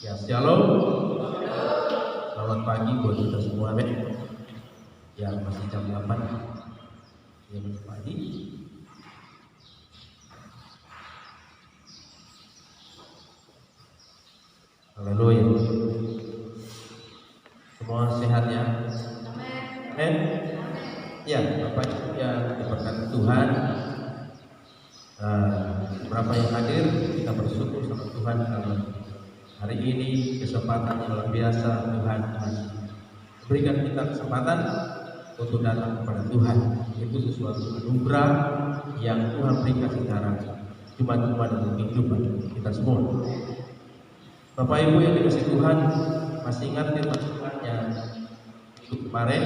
Ya, shalom. Selamat pagi buat kita semua, men. Ya, masih jam 8. Ya, masih pagi. Haleluya. Semua sehat ya? Amin. Ya, Bapak Ibu yang diberkati Tuhan. Beberapa yang hadir, kita bersyukur sama Tuhan karena hari ini kesempatan yang luar biasa Tuhan berikan kita kesempatan untuk datang kepada Tuhan. Itu sesuatu anugerah yang Tuhan berikan secara cuma-cuma dalam kehidupan kita semua. Bapak Ibu yang dikasihi Tuhan, masih ingat firman Tuhan yang itu kemarin?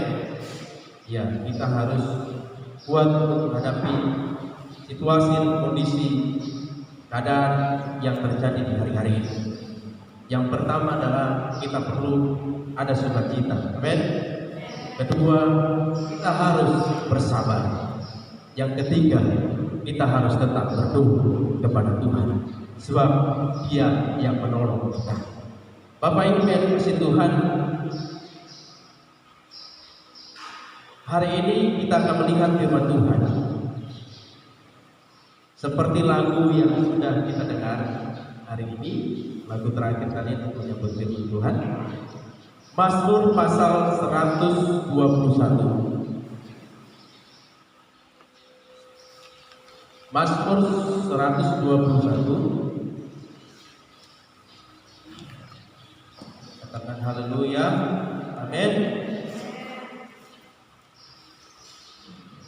Ya, kita harus kuat untuk menghadapi situasi dan kondisi keadaan yang terjadi di hari-hari ini. Yang pertama adalah kita perlu ada sukacita. Amin. Kedua, kita harus bersabar. Yang ketiga, kita harus tetap berdoa kepada Tuhan, sebab Dia yang menolong kita. Bapak Ibu yang dikasihi Tuhan, hari ini kita akan melihat firman Tuhan seperti lagu yang sudah kita dengar hari ini. Lagu terakhir tadi untuk menyebut firman Tuhan, Mazmur pasal 121. Mazmur 121. Katakan haleluya. Amin.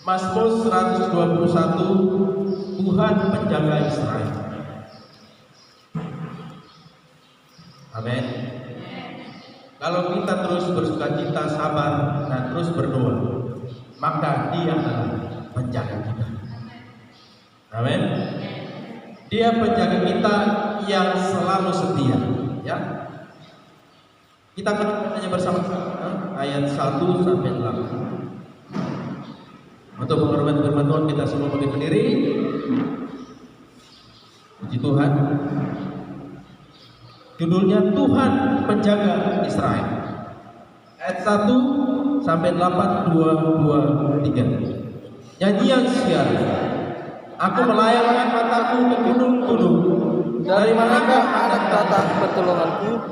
Mazmur 121, Tuhan penjaga Israel. Amin. Kalau kita terus bersukacita, sabar, dan terus berdoa, maka Dia adalah penjaga kita. Amin. Dia penjaga kita yang selalu setia. Ya. Kita akan bacanya bersama-sama ayat 1 sampai 8. Untuk menghormati firman Tuhan, kita semua bangkit berdiri. Puji Tuhan. Judulnya Tuhan penjaga Israel. Ayat 1 sampai 8, 2, 3. Nyanyian siar. Aku melayangkan mataku ke gunung-gunung. Dari manakah akan datang pertolonganku?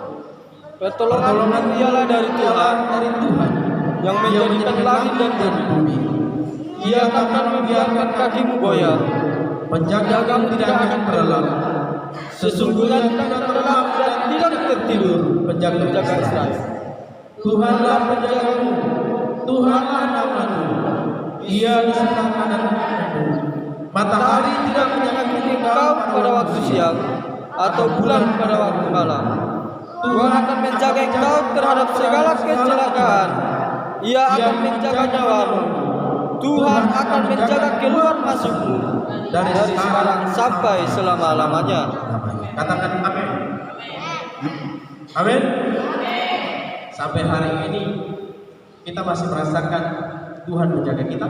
Pertolongan ialah dari Tuhan, yang menjadikan langit dan bumi. Ia akan membiarkan kakimu goyah, penjagamu tidak akan terlelap. Sesungguhnya tidak terlelap dan tidak tertidur penjaga Israel. Tuhanlah penjagamu, Tuhanlah namamu. Ia di sebelah kananmu. Matahari tidak menyakiti engkau pada waktu siang, atau bulan pada waktu malam. Tuhan akan menjaga engkau terhadap segala kecelakaan. Ia akan menjaga nyawamu. Tuhan akan menjaga keluar masukmu dari sekarang sampai selama-lamanya. Katakan amin. Amin. Sampai hari ini kita masih merasakan Tuhan menjaga kita.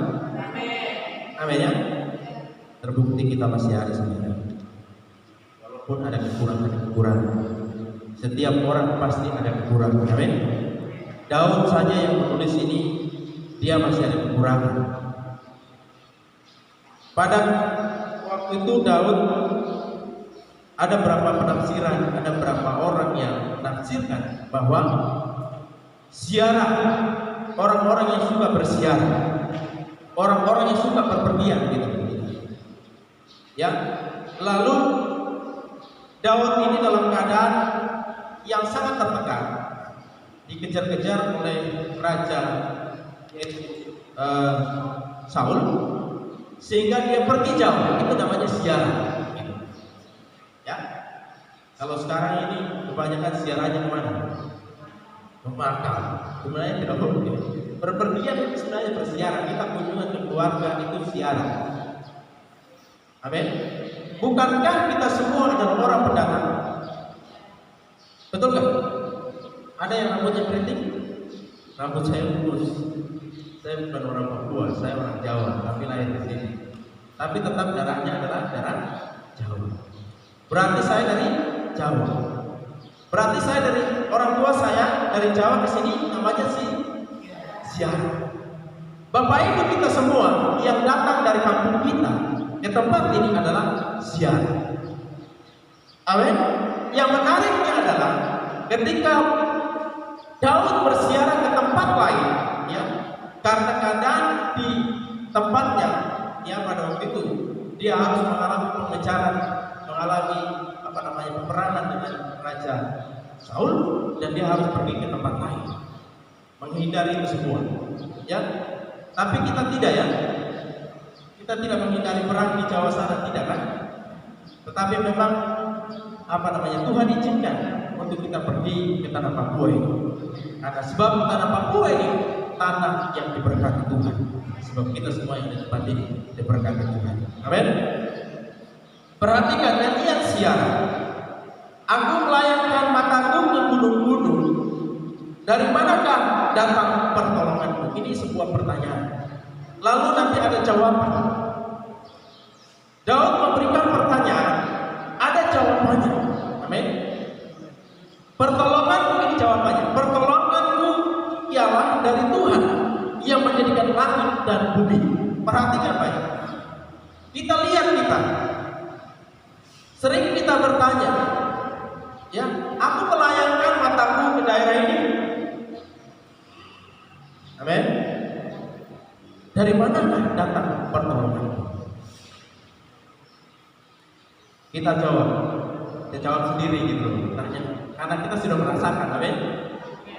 Amin ya. Terbukti kita masih ada sebenarnya. Walaupun ada kekurangan. Setiap orang pasti ada kekurangan. Amin. Daud saja yang menulis ini, dia masih ada kekurangan. Pada waktu itu Daud, ada berapa penafsiran, ada berapa orang yang menafsirkan bahwa ziarah, orang-orang yang suka berziarah, orang-orang yang suka berpergian gitu. Ya, lalu Daud ini dalam keadaan yang sangat tertekan, dikejar-kejar oleh raja Saul, sehingga dia pergi jauh. Itu namanya ziarah. Ya, kalau sekarang ini kebanyakan ziarahnya kemana? Ke Makam. Sebenarnya tidak boleh. Berpergian itu sebenarnya berziarah. Kita kunjungan ke keluarga itu ziarah. Amin. Bukankah kita semua adalah orang pendatang? Betul nggak? Ada yang rambutnya keriting? Rambut saya lurus. Saya bukan orang Papua, saya orang Jawa, tapi lahir di sini. Tapi tetap darahnya adalah darah Jawa. Berarti saya dari Jawa. Berarti saya dari orang tua saya dari Jawa ke sini namanya ziarah. Bapak Ibu kita semua yang datang dari kampung kita ke tempat ini adalah ziarah. Amin. Yang menariknya adalah ketika Daud berziarah ke tempat lain, ya, karena keadaan di tempatnya, ya, pada waktu itu dia harus mengalami pengejaran, mengalami peperangan dengan Raja Saul, dan dia harus pergi ke tempat lain, menghindari itu semua, ya. Tapi kita tidak, ya, kita tidak menghindari perang di Jawa sana, tidak kan? Tetapi memang Tuhan izinkan untuk kita pergi ke tanah Papua ini, karena sebab tanah Papua ini tanah yang diberkati Tuhan. Sebab kita semua yang di tempat ini diberkati Tuhan. Amin. Perhatikan nyanyian ziarah. Aku melayangkan mataku ke gunung-gunung. Dari manakah datang pertolonganku? Ini sebuah pertanyaan. Lalu nanti ada jawaban. Daud memberikan pertanyaan, ada jawabannya. Amin. Pertolonganku, ini jawabannya. Pertolonganku ialah dari Tuhan yang menjadikan langit dan bumi. Perhatikan baik. Kita lihat, sering kita bertanya, ya, aku melayangkan mataku ke daerah ini. Amin. Dari manakah datang pertolongan? Kita jawab sendiri gitu. Karena kita sudah merasakan, amin,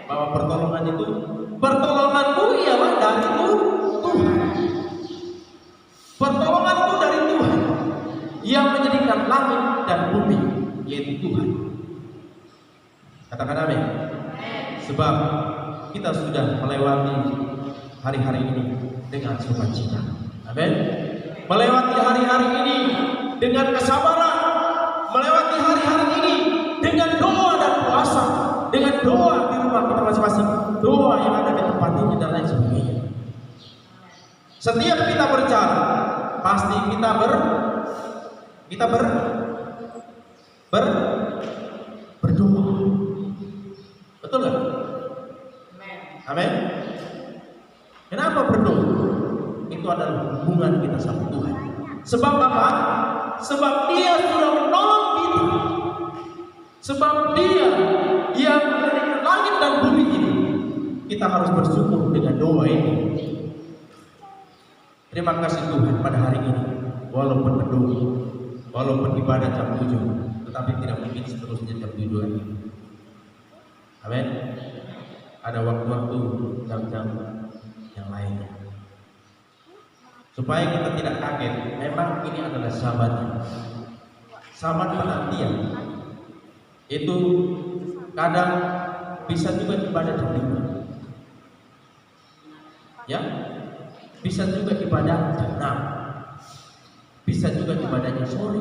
bahwa pertolonganku ialah dari Tuhan. Pertolonganku dari Tuhan yang menjadikan langit dan bumi, yaitu Tuhan. Katakan amin. Sebab kita sudah melewati hari-hari ini dengan sukacita. Amin. Melewati hari-hari ini dengan kesabaran, melewati hari-hari ini dengan doa dan puasa, dengan doa di rumah kita masing-masing, doa yang ada di tempat ini dan lain sebagainya. Setiap kita berjalan, pasti kita berdoa. Betul nggak? Amin. Kenapa berdoa? Itu adalah hubungan kita sama Tuhan. Sebab apa? Sebab Dia sudah menolong kita. Sebab Dia yang menjadikan langit dan bumi ini. Kita harus bersyukur dengan doa ini. Terima kasih Tuhan pada hari ini. Walaupun berdoa, walaupun ibadah jam 7, tetapi tidak mungkin seterusnya jam 7 lagi. Amin. Ada waktu-waktu jam-jam yang lainnya. Supaya kita tidak kaget, memang ini adalah sahabatnya. Sahabat penantian. Itu kadang bisa juga ibadah jam 5. Ya, bisa juga ibadah jam 6. Bisa juga ibadahnya sore.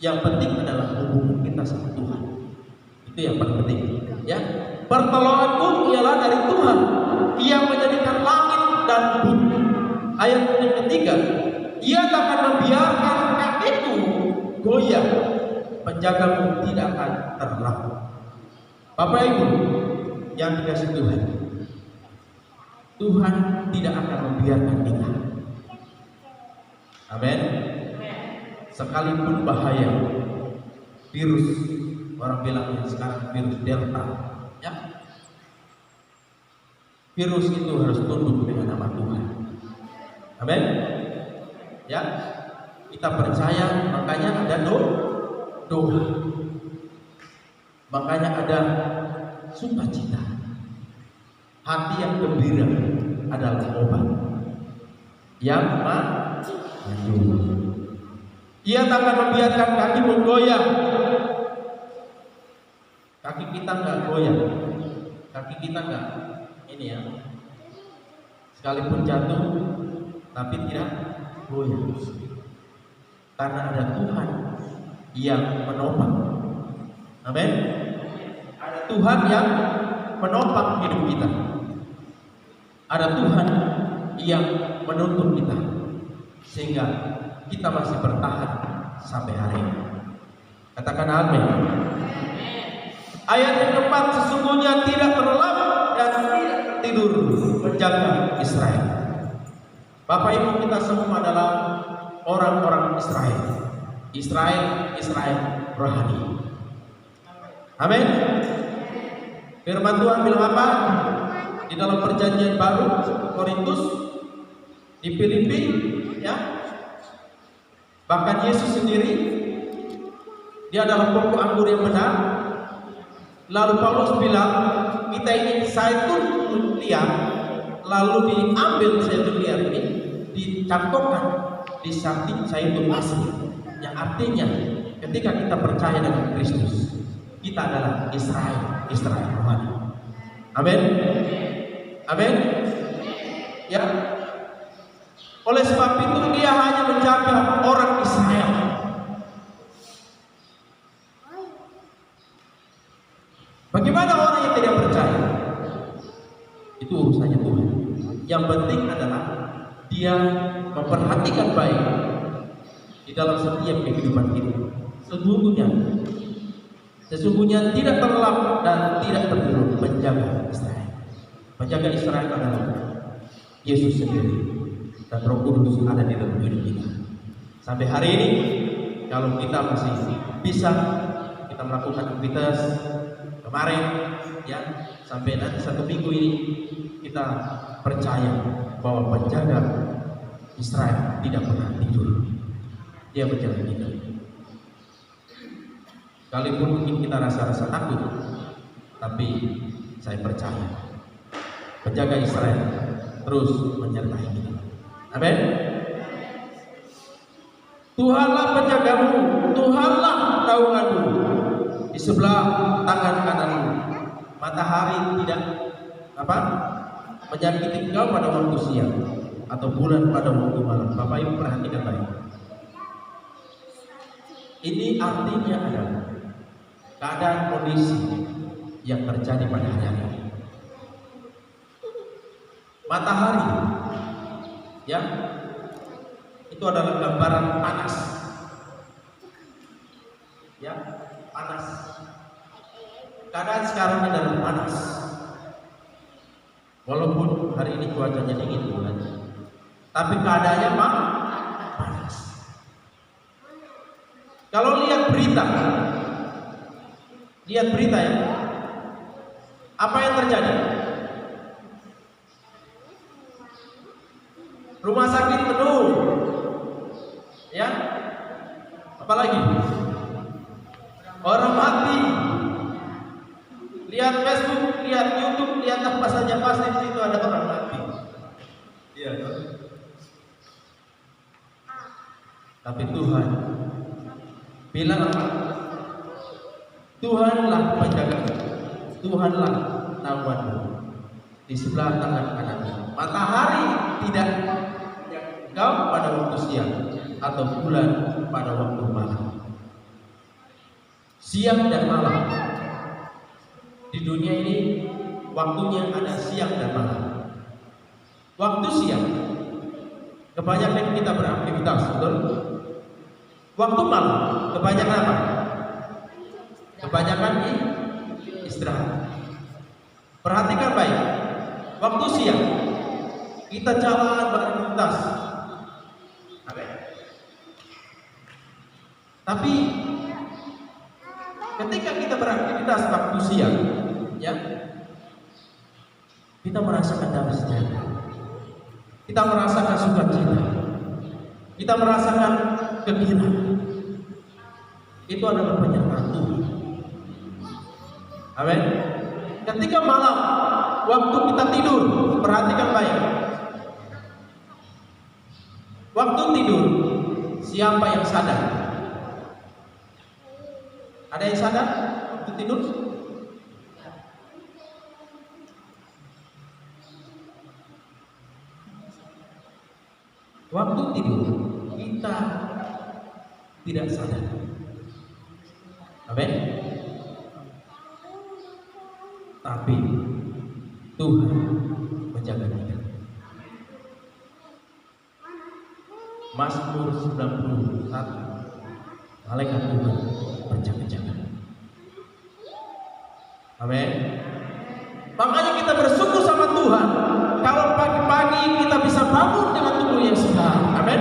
Yang penting adalah hubungan kita sama Tuhan. Itu yang paling penting. Ya, pertolonganku ialah dari Tuhan yang menjadikan langit dan bumi. Ayat yang ketiga, Ia akan membiarkan kakimu goyah, penjagamu tidak akan terlalu. Bapak Ibu yang dikasihi Tuhan, Tuhan tidak akan membiarkan kita. Amin. Sekalipun bahaya, virus, orang bilang sekarang virus Delta, ya, virus itu harus tunduk dengan nama Tuhan. Amin. Ya, kita percaya, makanya ada doa, makanya ada sukacita. Hati yang gembira adalah obat yang manjur. Ia tak akan membiarkan kakimu goyah. Kaki kita nggak goyah, kaki kita nggak ini ya, sekalipun jatuh tapi tidak goyah, karena ada Tuhan yang menopang. Amin. Ada Tuhan yang menopang hidup kita. Ada Tuhan yang menuntun kita sehingga kita masih bertahan sampai hari ini. Katakan amin. Ayat yang keempat, sesungguhnya tidak terlelap dan tidak tidur menjaga Israel. Bapak Ibu, kita semua adalah orang-orang Israel. Israel rohani. Amin. Firman Tuhan bilang apa? Di dalam perjanjian baru Korintus, di Filipi, ya. Bahkan Yesus sendiri, dia adalah pokok anggur yang benar. Lalu Paulus bilang, kita ini zaitun liar, lalu diambil zaitun liar ini, dicangkokkan di samping zaitun asli. Yang artinya, ketika kita percaya dengan Kristus, kita adalah Israel rohani. Amin. Amin. Ya. Oleh sebab itu dia hanya menjaga orang Israel. Bagaimana orang yang tidak percaya? Itu urusannya Tuhan. Yang penting adalah dia memperhatikan baik di dalam setiap kehidupan kita. Sesungguhnya tidak terlelap dan tidak tertidur menjaga Israel. Menjaga Israel adalah Yesus sendiri dan Roh Kudus ada di dalam hidup kita. Sampai hari ini, kalau kita masih bisa kita melakukan aktivitas kemarin, ya, sampai nanti 1 minggu ini, kita percaya bahwa penjaga Israel tidak pernah tidur. Dia menjaga kita. Kalaupun mungkin kita rasa takut, tapi saya percaya penjaga Israel terus menyertai kita. Amin. Tuhanlah penjagamu, Tuhanlah naunganmu, di sebelah tangan kananmu. Matahari tidak menyakiti engkau pada waktu siang, atau bulan pada waktu malam. Bapak Ibu perhatikan baik. Ini artinya adalah keadaan kondisi yang terjadi pada hari ini. Matahari, ya, itu adalah gambaran panas, ya, panas. Keadaan sekarang adalah panas. Walaupun hari ini cuacanya dingin, bukan? Tapi keadaannya panas. Kalau lihat berita ya, apa yang terjadi? Rumah sakit penuh, ya. Apalagi orang mati. Lihat Facebook, lihat YouTube, lihat apa saja, pasti di situ ada orang mati. Iya. Tapi Tuhan bilang apa? Tuhanlah penjagamu, Tuhanlah naunganmu, di sebelah tangan kananmu. Matahari tidak engkau pada waktu siang, atau bulan pada waktu malam. Siang dan malam di dunia ini, waktunya ada siang dan malam. Waktu siang kebanyakan kita beraktivitas, betul? Waktu malam kebanyakan apa? Kebanyakan istirahat. Perhatikan baik. Waktu siang kita jalan beraktivitas. Tapi ketika kita beraktivitas waktu siang, ya, kita merasakan damai sejahtera. Kita merasakan sukacita. Kita merasakan gembira. Itu adalah penyertaan Tuhan. Amin. Ketika malam, waktu kita tidur, perhatikan baik. Waktu tidur, siapa yang sadar? Ada yang sadar waktu tidur? Waktu tidur kita tidak sadar. Amin. Tapi Tuhan menjaga kita. Mazmur 91 malaikat Tuhan berjaga-jaga. Amin. Makanya kita bersyukur sama Tuhan kalau pagi-pagi kita bisa bangun dengan tubuh yang sehat. Amin.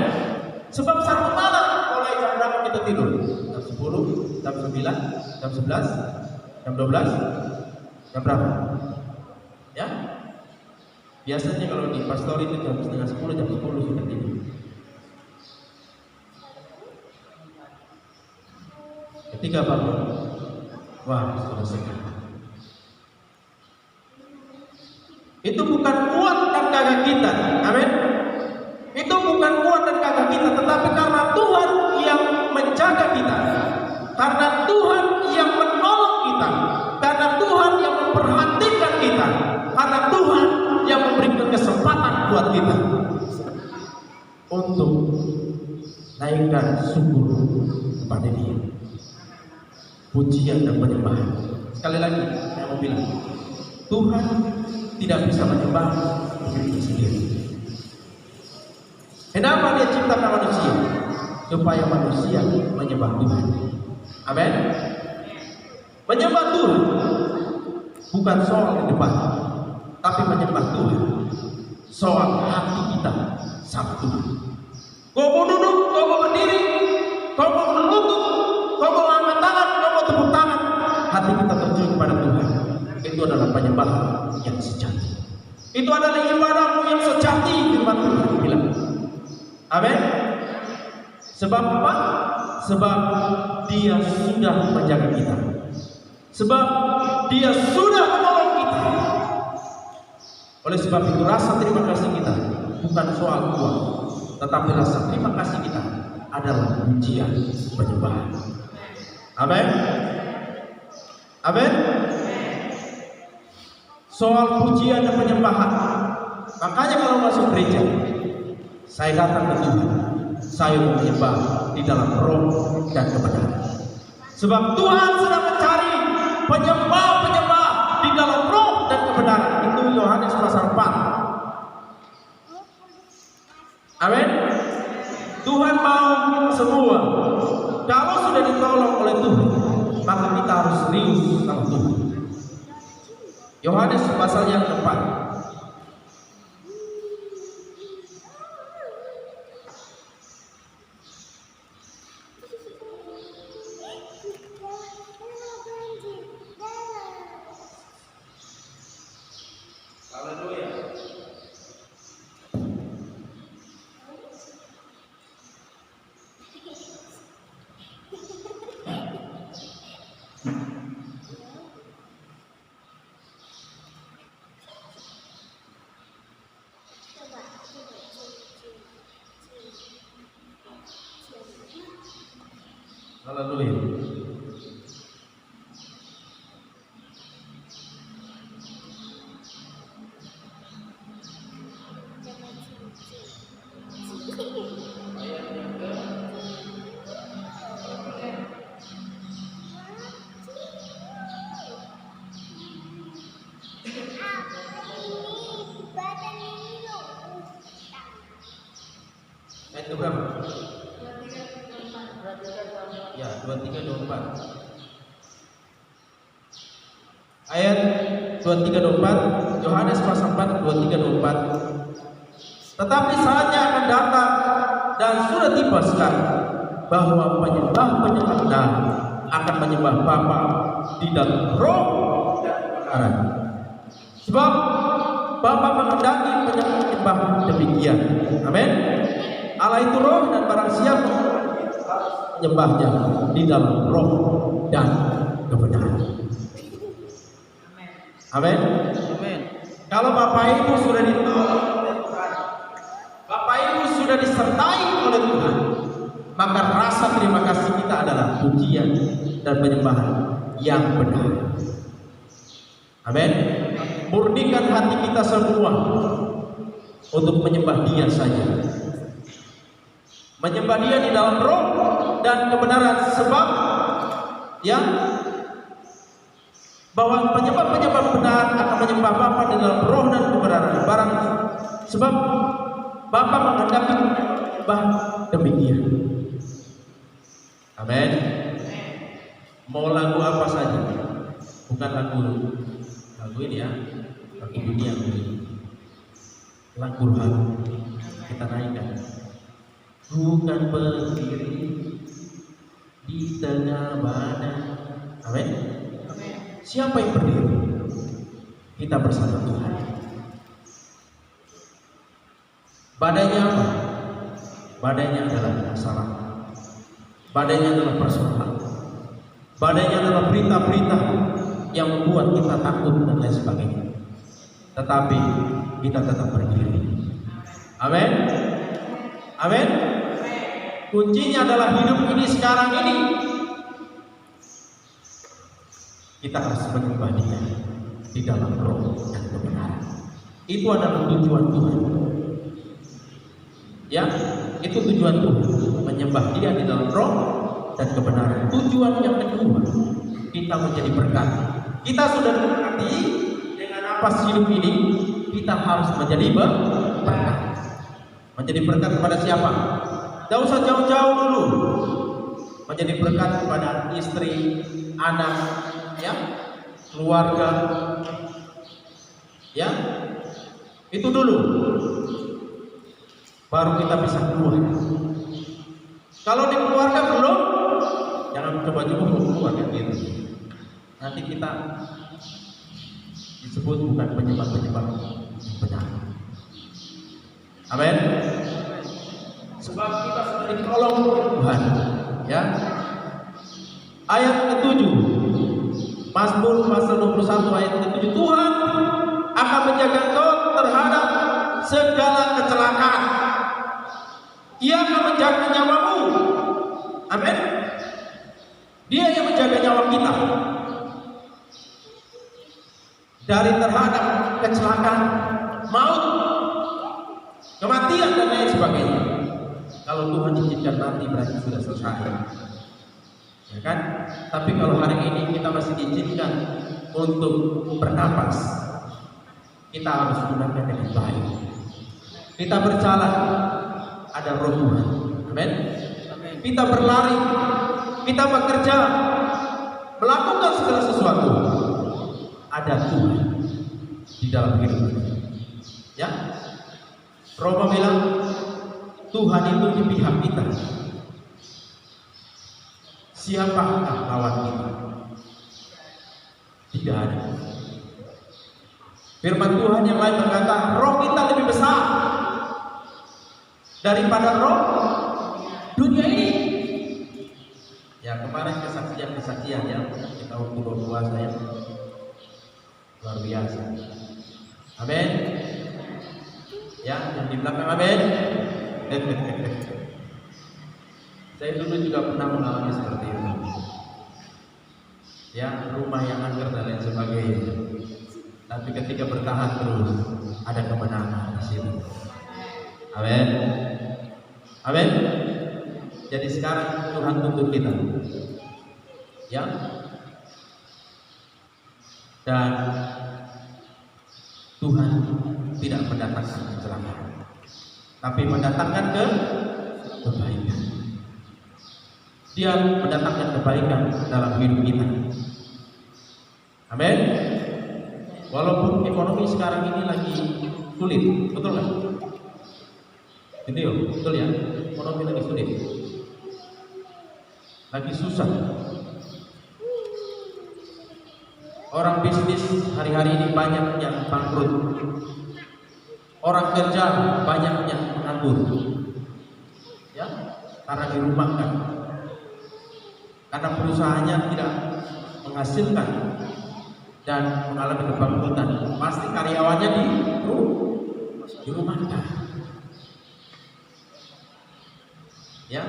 Sebab satu malam mulai jam berapa kita tidur? Jam 10, jam 9, jam 11, jam 12, jam berapa? Ya. Biasanya kalau di pastor itu jam setengah 10, jam 10 sudah tidur. Ketika bangun, wah sudah segar. Itu bukan kuat dan gagah kita, amin. Itu bukan kuat dan gagah kita, tetapi karena Tuhan yang menjaga kita, karena Tuhan yang menolong kita, karena Tuhan yang memperhatikan kita, karena Tuhan yang memberikan kesempatan buat kita untuk naikkan syukur kepada Dia, pujian dan penyembahan. Sekali lagi saya mau bilang, Tuhan tidak bisa menyembah dirinya sendiri. Kenapa Dia ciptakan manusia? Supaya manusia menyembah Tuhan. Amin. Menyembah Tuhan bukan soal di depan, tapi menyembah Tuhan soal hati kita sama Tuhan. Kau mau duduk, kau mau berdiri, kau mau berlutut, kau mau angkat tangan, kau mau tepuk tangan, hati kita tertuju kepada Tuhan. Itu adalah penyembahan yang sejati. Itu adalah ibadahmu yang sejati, firman Tuhan bilang. Amin. Sebab apa? Sebab Dia sudah menjaga kita. Sebab Dia sudah menolong kita. Oleh sebab itu rasa terima kasih kita bukan soal uang, tetapi rasa terima kasih kita adalah pujian penyembahan. Amin. Amin. Soal pujian dan penyembahan. Makanya kalau masuk gereja, saya datang ke Tuhan, saya menyembah di dalam roh dan kebenaran. Sebab Tuhan sedang mencari penyembah-penyembah di dalam roh dan kebenaran. Itu Yohanes pasal 4. Amin. Tuhan mau kita semua, kalau sudah ditolong oleh Tuhan, maka kita harus serius sama Tuhan. Yohanes pasal yang keempat. Haleluya. Haleluya. Ayat berapa? Ya, 23-24. Ayat 23-24, Yohanes pasal 4 23-24. Tetapi saatnya akan datang dan sudah tiba sekarang bahwa penyembah-penyembah benar akan menyembah Bapa di dalam roh dan kebenaran. Sebab Bapa menghendaki penyembah demikian. Amin. Allah itu roh dan barang siapa menyembahnya di dalam roh dan kebenaran. Amin. Amin. Kalau Bapak Ibu sudah ditolong oleh Tuhan, Bapak Ibu sudah disertai oleh Tuhan, maka rasa terima kasih kita adalah pujian dan penyembahan yang benar. Amin. Murnikan hati kita semua untuk menyembah Dia saja. Menyembah Dia di dalam roh dan kebenaran, sebab ya bahwa penyembah-penyembah benar akan menyembah Bapa di dalam roh dan kebenaran. Barang sebab Bapa menghendaki menyembah demikian. Amin. Mau lagu apa saja, bukan lagu ini ya, lagu dunia ini. Lagu rohani kita naikkan. Bukan berdiri di tengah badai. Amin. Siapa yang berdiri? Kita bersama Tuhan. Badainya apa? Badainya adalah masalah. Badainya adalah persoalan. Badainya adalah berita-berita yang membuat kita takut dan lain sebagainya. Tetapi kita tetap berdiri. Amin. Amin. Kuncinya adalah hidup ini sekarang ini. Kita harus menyembah Dia di dalam roh dan kebenaran. Itu adalah tujuan Tuhan. Ya, itu tujuan Tuhan, menyembah Dia di dalam roh dan kebenaran. Tujuan yang kedua, kita menjadi berkat. Kita sudah berkati dengan napas hidup ini, kita harus menjadi berkat. Menjadi berkat kepada siapa? Tidak usah jauh-jauh dulu. Menjadi berkat kepada istri, anak, ya, keluarga, ya, itu dulu. Baru kita bisa keluar. Kalau di keluarga belum, jangan coba-coba keluar kan gitu. Nanti kita disebut bukan penyembah-penyembah benar. Amin. Sebab kita sudah ditolong Tuhan. Ya. Ayat ke-7. Mazmur pasal 21 ayat ke-7. Tuhan akan menjaga engkau terhadap segala kecelakaan. Ia akan menjaga nyawamu. Amin. Dia yang menjaga nyawa kita dari terhadap kecelakaan, maut, kematian dan lain sebagainya. Kalau Tuhan izinkan nanti berarti sudah selesai, ya kan? Tapi kalau hari ini kita masih diizinkan untuk bernapas, kita harus gunakan dengan baik. Kita berjalan, ada roh Tuhan. Amin. Kita berlari, kita bekerja, melakukan segala sesuatu, ada Tuhan di dalam hidup kita. Ya, Roma bilang Tuhan itu di pihak kita. Siapakah lawan kita? Tidak ada. Firman Tuhan yang lain berkata, roh kita lebih besar daripada roh dunia ini. Ya, kemarin kesaksian ya, kita waktu berpuasa ya, luar biasa. Amin. Ya, yang di belakang amin. Saya dulu juga pernah mengalami seperti itu. Ya, rumah yang angker dan lain sebagainya. Tapi ketika bertahan terus, ada kemenangan di situ. Amin. Amin. Jadi sekarang Tuhan tuntut kita, ya, dan Tuhan tidak mendatangkan kecelakaan, tapi mendatangkan kebaikan. Dia mendatangkan kebaikan dalam hidup kita. Amin. Walaupun ekonomi sekarang ini lagi sulit, betul nggak? Video, betul ya? Ekonomi lagi sulit, lagi susah. Orang bisnis hari-hari ini banyak yang bangkrut. Orang kerja banyak yang menganggur. Ya, karena dirumahkan. Karena perusahaannya tidak menghasilkan dan mengalami kebangkrutan. Pasti karyawannya dirumahkan. Ya.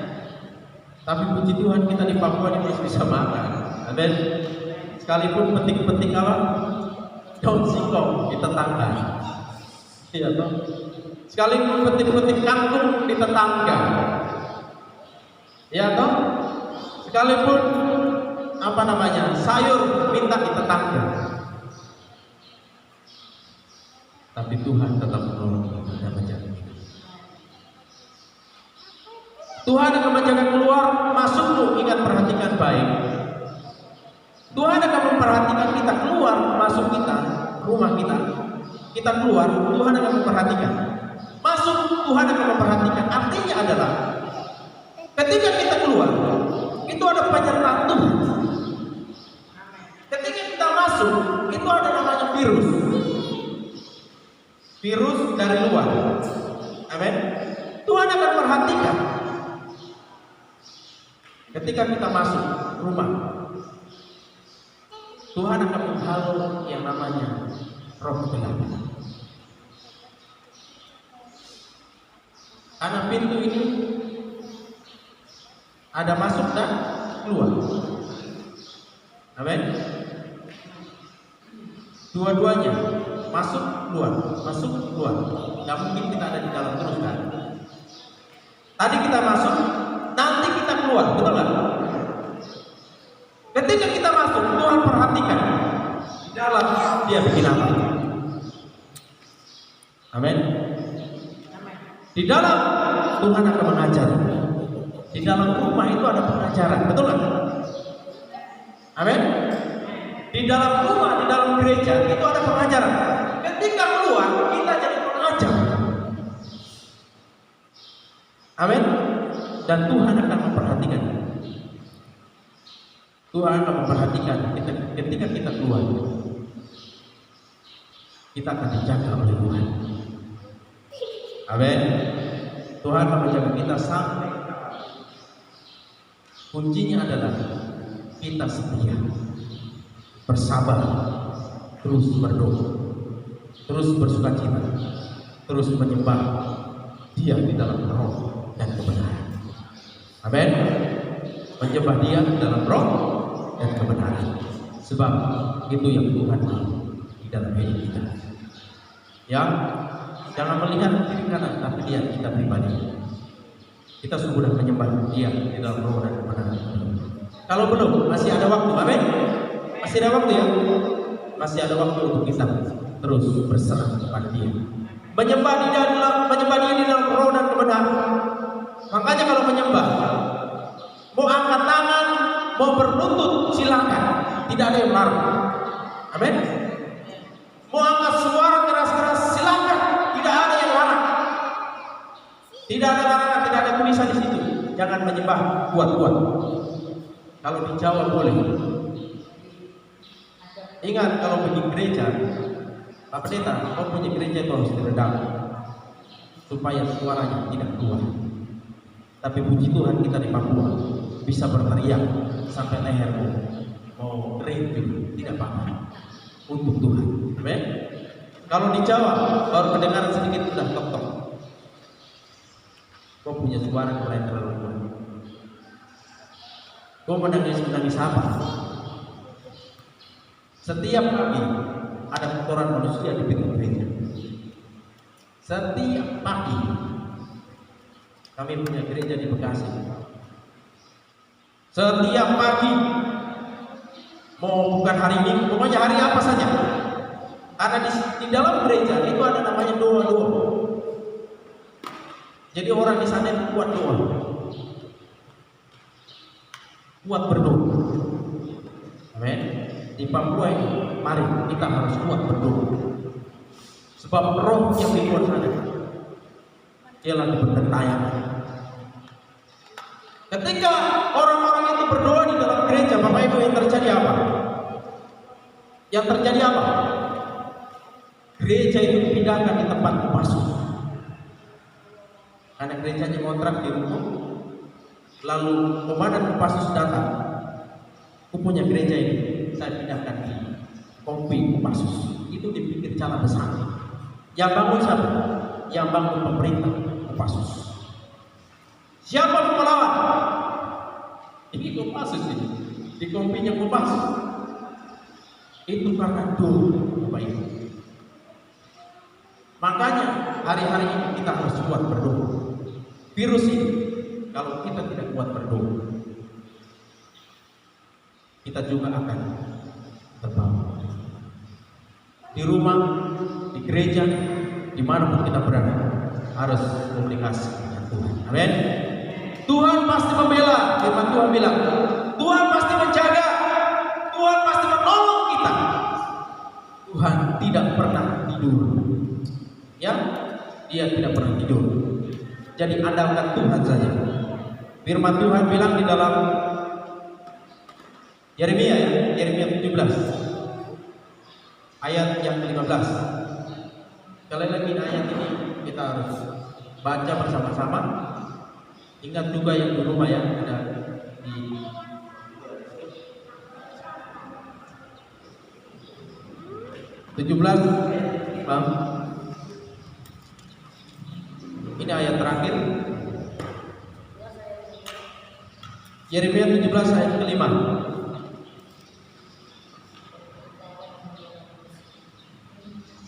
Tapi puji Tuhan kita di Papua ini masih bisa makan. Amin. Sekalipun petik-petik apa? Daun singkong di tetangga. Iya toh. Sekalipun petik-petik kangkung di tetangga. Iya toh. Sekalipun apa namanya? Sayur minta di tetangga. Tapi Tuhan tetap menolong dan menjaga. Tuhan akan menjaga keluar masukmu. Ingat, perhatikan baik. Tuhan akan memperhatikan kita keluar masuk kita, rumah kita. Kita keluar, Tuhan akan memperhatikan. Masuk, Tuhan akan memperhatikan. Artinya adalah ketika kita keluar, itu ada penyertaan Tuhan. Ketika kita masuk, itu ada namanya virus. Virus dari luar. Amin. Tuhan akan perhatikan. Ketika kita masuk rumah, Tuhan akan menghalau yang namanya roh kegelapan. Karena pintu ini ada masuk dan keluar. Amin. Dua-duanya masuk keluar, masuk keluar. Tidak mungkin kita ada di dalam terus kan? Tadi kita masuk, nanti kita keluar, betul nggak? Ketika kita masuk, Tuhan perhatikan di dalam dia bikin apa? Amin. Di dalam Tuhan akan mengajar. Di dalam rumah itu ada pengajaran, betul nggak? Amin. Di dalam rumah, di dalam gereja itu ada pengajaran. Ketika keluar, kita jadi pengajar. Amin. Dan Tuhan akan memperhatikan. Tuhan akan memperhatikan ketika kita keluar. Kita akan dijaga oleh Tuhan. Amin. Tuhan akan menjaga kita sampai. Kuncinya adalah kita setia, bersabar, terus berdoa, terus bersukacita, terus menyembah Dia di dalam roh dan kebenaran. Amin. Menyembah Dia di dalam roh dan kebenaran. Sebab itu yang Tuhan mau di dalam hidup kita. Ya, jangan melihat kiri kanan, tapi lihat kita pribadi. Kita sudah menyembah Dia di dalam roh dan kebenaran. Kalau belum, masih ada waktu. Amin. Masih ada waktu ya. Masih ada waktu untuk kita terus berserah kepada Dia. Menyembah Dia di dalam roh dan kebenaran. Makanya kalau menyembah, mau angkat tangan, mau berlutut, silakan. Tidak ada yang larang. Amin. Mau angkat suara keras-keras, silakan. Tidak ada yang larang. Tidak ada larangan, tidak ada tulisan di situ. Jangan menyembah kuat-kuat. Kalau di Jawa boleh. Ingat, kalau pergi gereja, Pak Pendeta, kalau punya gereja itu harus diredam supaya suaranya tidak keluar. Tapi puji Tuhan kita di Papua bisa berteriak sampai lehermu mau kering juga, tidak apa-apa untuk Tuhan. Amin. Kalau di Jawa baru kedengaran sedikit sudah tok-tok. Kau punya suara mulai terlalu kuat. Kau menangis apa? Setiap pagi ada kotoran manusia di pintu gereja. Setiap pagi. Kami punya gereja di Bekasi. Setiap pagi, mau bukan hari Minggu, pokoknya hari apa saja. Karena di dalam gereja itu ada namanya doa-doa. Jadi orang di sana itu kuat doa, kuat berdoa. Amin. Di Papua ini, mari kita harus kuat berdoa. Sebab roh yang di luar sana, dia lagi bertentayangan. Ketika orang-orang itu berdoa di dalam gereja, Bapak Ibu, yang terjadi apa? Yang terjadi apa? Gereja itu dipindahkan di tempat Kopassus. Karena gerejanya kontrak di rumah. Lalu komandan Kopassus datang. Aku punya gereja ini, saya pindahkan di Kompi Kopassus. Itu di pinggir jalan besar. Yang bangun siapa? Yang bangun pemerintah Kopassus. Siapa yang melawan? Ini Kopassus ini. Di Kompinya Kopassus. Itu karena doa, Bapak Ibu. Makanya hari-hari ini kita harus kuat berdoa. Virus ini, kalau kita tidak kuat berdoa, kita juga akan terbawa. Di rumah, di gereja, dimanapun kita berada, harus komunikasi dengan Tuhan. Amin. Tuhan pasti membela. Firman Tuhan bilang, Tuhan pasti menjaga, Tuhan pasti menolong kita. Tuhan tidak pernah tidur. Ya, Dia tidak pernah tidur. Jadi andalkan Tuhan saja. Firman Tuhan bilang di dalam Yeremia 17 ayat yang ke-15. Sekali lagi ayat ini kita harus baca bersama-sama. Ingat juga yang di rumah ya, ada di (17) Bang. Ini ayat terakhir. Yeremia 17 ayat ke-5.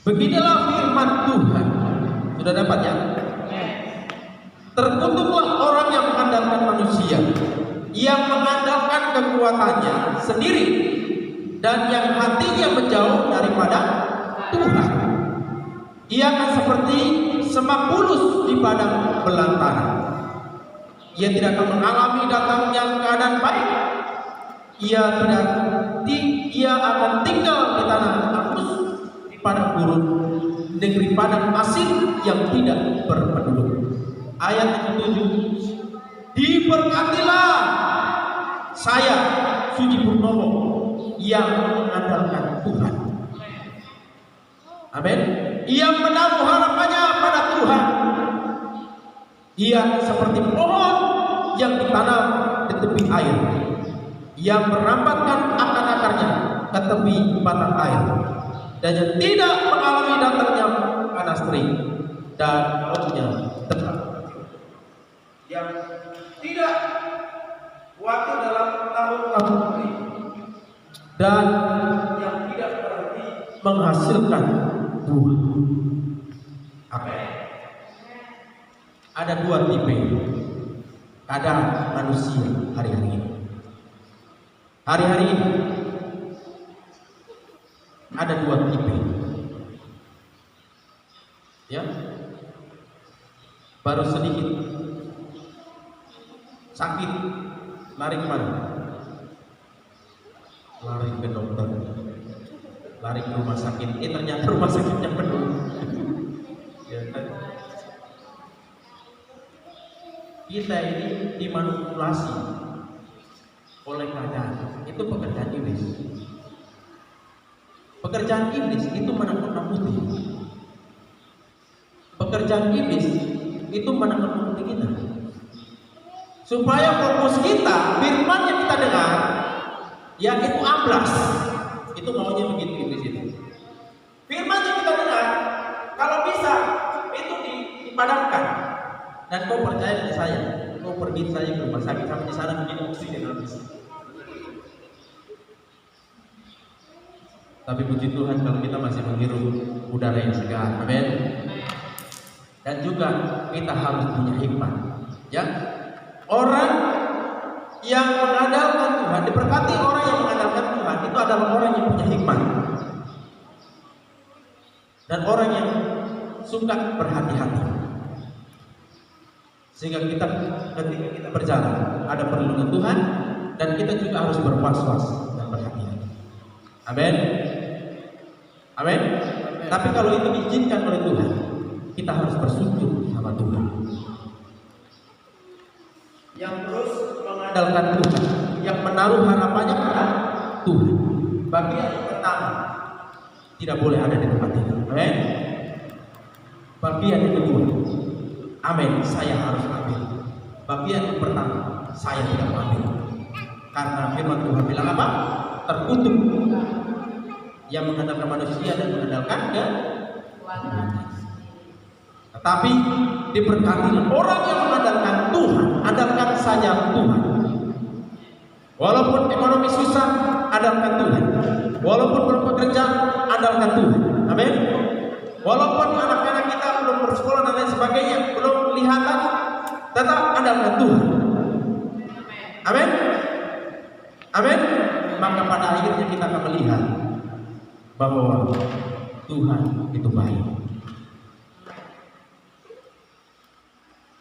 Beginilah firman Tuhan. Sudah dapat ya? Terkutuklah orang yang mengandalkan manusia, yang mengandalkan kekuatannya sendiri, dan yang hatinya menjauh daripada Tuhan. Ia akan seperti semak bulus di padang belantara. Ia tidak akan mengalami datangnya keadaan baik. Ia akan tinggal di tanah tandus, di padang gurun, negeri padang asin yang tidak berpenduduk. Ayat ke-7. Diberkatilah saya Suji Purnomo yang mengandalkan Tuhan. Amin. Ia menaruh harapannya pada Tuhan. Ia seperti pohon yang ditanam di tepi air, yang merambatkan akar-akarnya ke tepi batang air, dan yang tidak mengalami datangnya panas terik, dan rohnya tetap, yang tidak khawatir dalam tahun-tahun kering, dan yang tidak berhenti menghasilkan buah. Amin. Ada dua tipe keadaan manusia hari-hari ini. Hari-hari ini ada dua tipe. Ya, baru sedikit sakit, lari kemana? Lari ke dokter, lari ke rumah sakit. Ternyata rumah sakitnya penuh. Ya kan? Kita ini dimanipulasi oleh keadaan. Itu pekerjaan iblis. Pekerjaan iblis itu menakut-nakuti. Pekerjaan iblis itu menakut-nakuti kita, supaya fokus kita, firman yang kita dengar, ya itu amblas. Itu maunya begitu iblis itu. Firman yang kita dengar, kalau bisa itu dipadamkan. Dan kau percaya dengan saya, kau pergi saja ke rumah sakit, sampai di sana begini oksigen habis. Tapi puji Tuhan kalau kita masih menghirup udara yang segar, amin. Dan juga kita harus punya hikmat, ya. Orang yang mengandalkan Tuhan, diberkati orang yang mengandalkan Tuhan itu adalah orang yang punya hikmat dan orang yang suka berhati-hati. Sehingga ketika kita berjalan ada perlindungan Tuhan, dan kita juga harus berwas-was dan berhati-hati. Amin. Amin. Tapi kalau itu diizinkan oleh Tuhan, kita harus bersujud sama Tuhan. Yang terus mengandalkan Tuhan, yang menaruh harapannya pada Tuhan. Bagian yang pertama tidak boleh ada di tempat ini. Amin. Bagian yang kedua, amin, saya harus ambil. Bagian yang pertama, saya tidak ambil. Karena firman Tuhan bilang apa? Terkutuk yang mengandalkan manusia dan mengandalkan Tuhan. Tetapi diberkatilah orang yang mengandalkan Tuhan, andalkan saja Tuhan. Walaupun ekonomi susah, andalkan Tuhan. Walaupun belum bekerja, andalkan Tuhan. Amin. Walaupun anak-anak kita belum bersekolah dan lain sebagainya, belum kelihatan, tetap andalkan Tuhan. Amin. Amin. Maka pada akhirnya kita akan melihat bahwa Tuhan itu baik.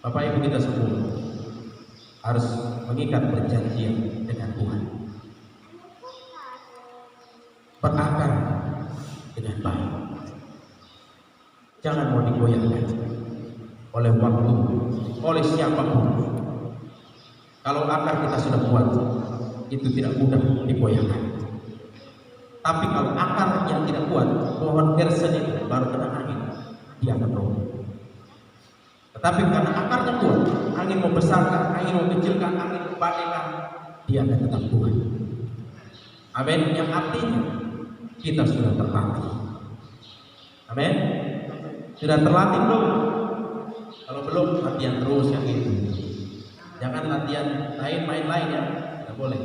Bapak Ibu kita semua, harus mengikat perjanjian dengan Tuhan. Berakar dengan baik. Jangan mau digoyahkan oleh waktu, oleh siapapun. Kalau akar kita sudah kuat, itu tidak mudah digoyahkan. Tapi kalau akar yang tidak kuat, pohon kersen itu baru kena angin, dia akan roboh. Tetapi karena akarnya kuat, angin mau besarkan, angin mau kecilkan, angin mau badaikan, dia akan tetap kuat. Amin. Yang artinya kita sudah terlatih. Amin. Sudah terlatih belum? Kalau belum, latihan terus yang itu. Jangan latihan lain, main lain ya, tidak boleh.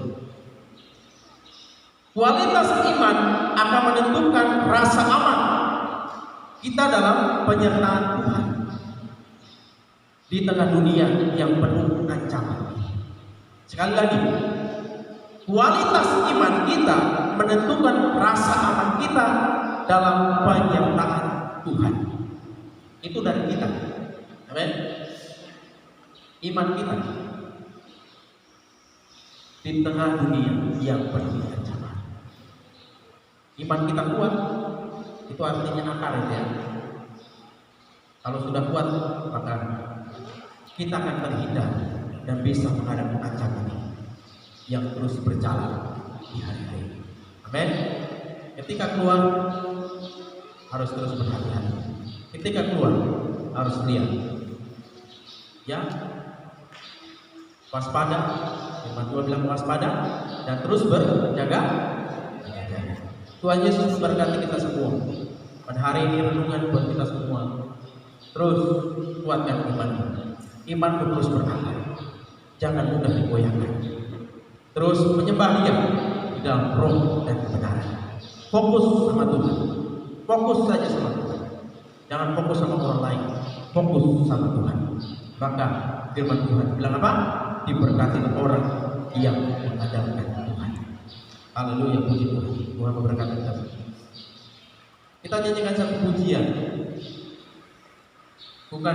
Kualitas iman akan menentukan rasa aman kita dalam penyertaan Tuhan di tengah dunia yang penuh ancaman. Sekali lagi, kualitas iman kita menentukan rasa aman kita dalam penyertaan Tuhan. Itu dari kita. Amin. Iman kita di tengah dunia yang penuh ancaman. Iman kita kuat, itu artinya akar ya. Kalau sudah kuat, maka kita akan terhindar dan bisa menghadapi ancaman yang terus berjalan di hari-hari. Amin. Ketika keluar harus terus berhati-hati. Ketika keluar harus lihat, ya, waspada. Firman Tuhan bilang waspada dan terus berjaga. Tuhan Yesus berkati kita semua. Pada hari ini renungan buat kita semua. Terus kuatkan imanmu. Imanmu terus berakar. Jangan mudah digoyahkan. Terus menyembah Dia di dalam roh dan kebenaran. Fokus sama Tuhan. Fokus saja sama Tuhan. Jangan fokus sama orang lain. Fokus sama Tuhan. Maka firman Tuhan bilang apa? Diberkati orang yang mengandalkan Tuhan. Haleluya, puji Tuhan. Tuhan memberkati kita. Kita nyanyikan satu pujian. Bukan